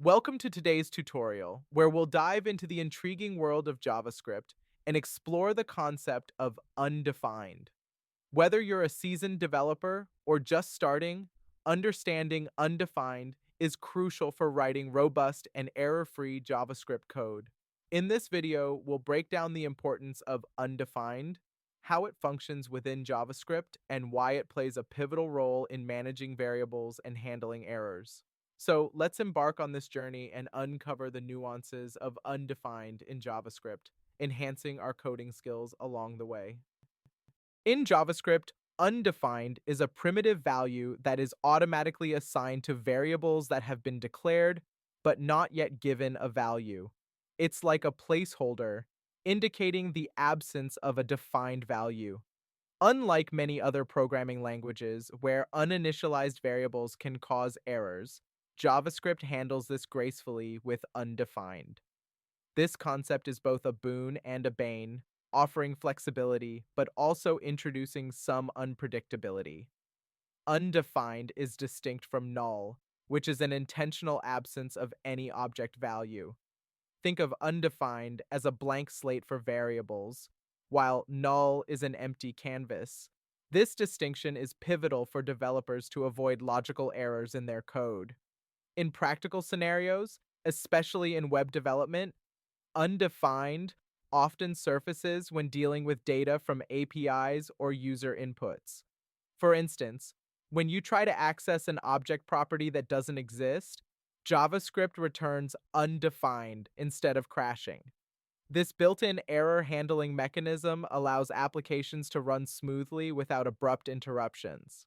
Welcome to today's tutorial, where we'll dive into the intriguing world of JavaScript and explore the concept of undefined. Whether you're a seasoned developer or just starting, understanding undefined is crucial for writing robust and error-free JavaScript code. In this video, we'll break down the importance of undefined, how it functions within JavaScript, and why it plays a pivotal role in managing variables and handling errors. So let's embark on this journey and uncover the nuances of undefined in JavaScript, enhancing our coding skills along the way. In JavaScript, undefined is a primitive value that is automatically assigned to variables that have been declared but not yet given a value. It's like a placeholder, indicating the absence of a defined value. Unlike many other programming languages where uninitialized variables can cause errors, JavaScript handles this gracefully with undefined. This concept is both a boon and a bane, offering flexibility but also introducing some unpredictability. Undefined is distinct from null, which is an intentional absence of any object value. Think of undefined as a blank slate for variables, while null is an empty canvas. This distinction is pivotal for developers to avoid logical errors in their code. In practical scenarios, especially in web development, undefined often surfaces when dealing with data from APIs or user inputs. For instance, when you try to access an object property that doesn't exist, JavaScript returns undefined instead of crashing. This built-in error handling mechanism allows applications to run smoothly without abrupt interruptions.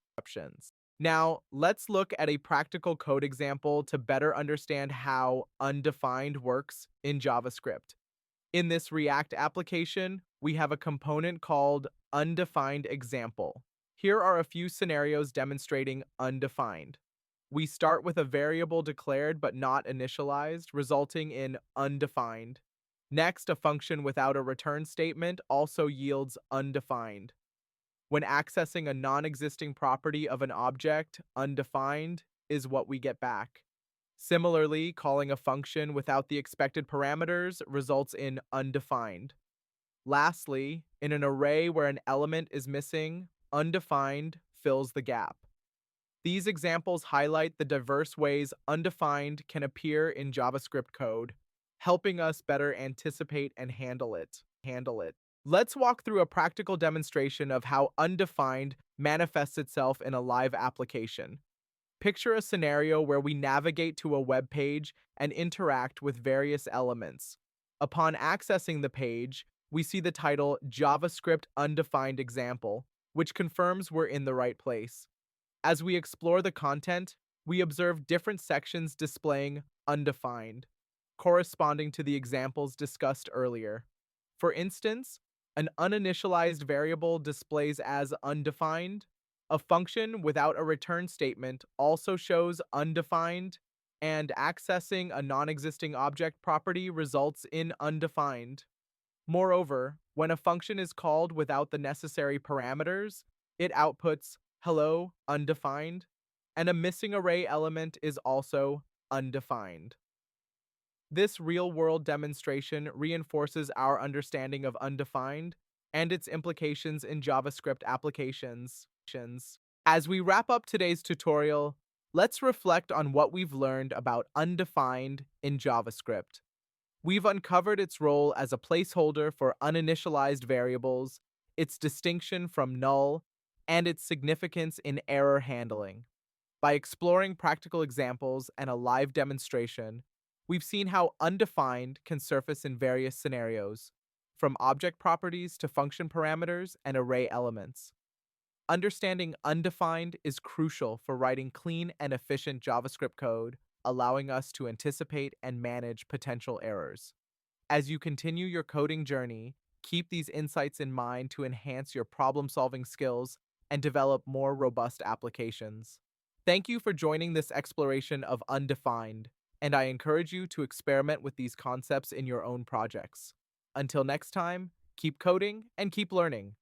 Now, let's look at a practical code example to better understand how undefined works in JavaScript. In this React application, we have a component called undefined example. Here are a few scenarios demonstrating undefined. We start with a variable declared but not initialized, resulting in undefined. Next, a function without a return statement also yields undefined. When accessing a non-existing property of an object, undefined is what we get back. Similarly, calling a function without the expected parameters results in undefined. Lastly, in an array where an element is missing, undefined fills the gap. These examples highlight the diverse ways undefined can appear in JavaScript code, helping us better anticipate and handle it. Let's walk through a practical demonstration of how undefined manifests itself in a live application. Picture a scenario where we navigate to a web page and interact with various elements. Upon accessing the page, we see the title JavaScript undefined example, which confirms we're in the right place. As we explore the content, we observe different sections displaying undefined, corresponding to the examples discussed earlier. For instance, an uninitialized variable displays as undefined. A function without a return statement also shows undefined, and accessing a non-existing object property results in undefined. Moreover, when a function is called without the necessary parameters, it outputs hello undefined, and a missing array element is also undefined. This real-world demonstration reinforces our understanding of undefined and its implications in JavaScript applications. As we wrap up today's tutorial, let's reflect on what we've learned about undefined in JavaScript. We've uncovered its role as a placeholder for uninitialized variables, its distinction from null, and its significance in error handling. By exploring practical examples and a live demonstration, we've seen how undefined can surface in various scenarios, from object properties to function parameters and array elements. Understanding undefined is crucial for writing clean and efficient JavaScript code, allowing us to anticipate and manage potential errors. As you continue your coding journey, keep these insights in mind to enhance your problem-solving skills and develop more robust applications. Thank you for joining this exploration of undefined, and I encourage you to experiment with these concepts in your own projects. Until next time, keep coding and keep learning.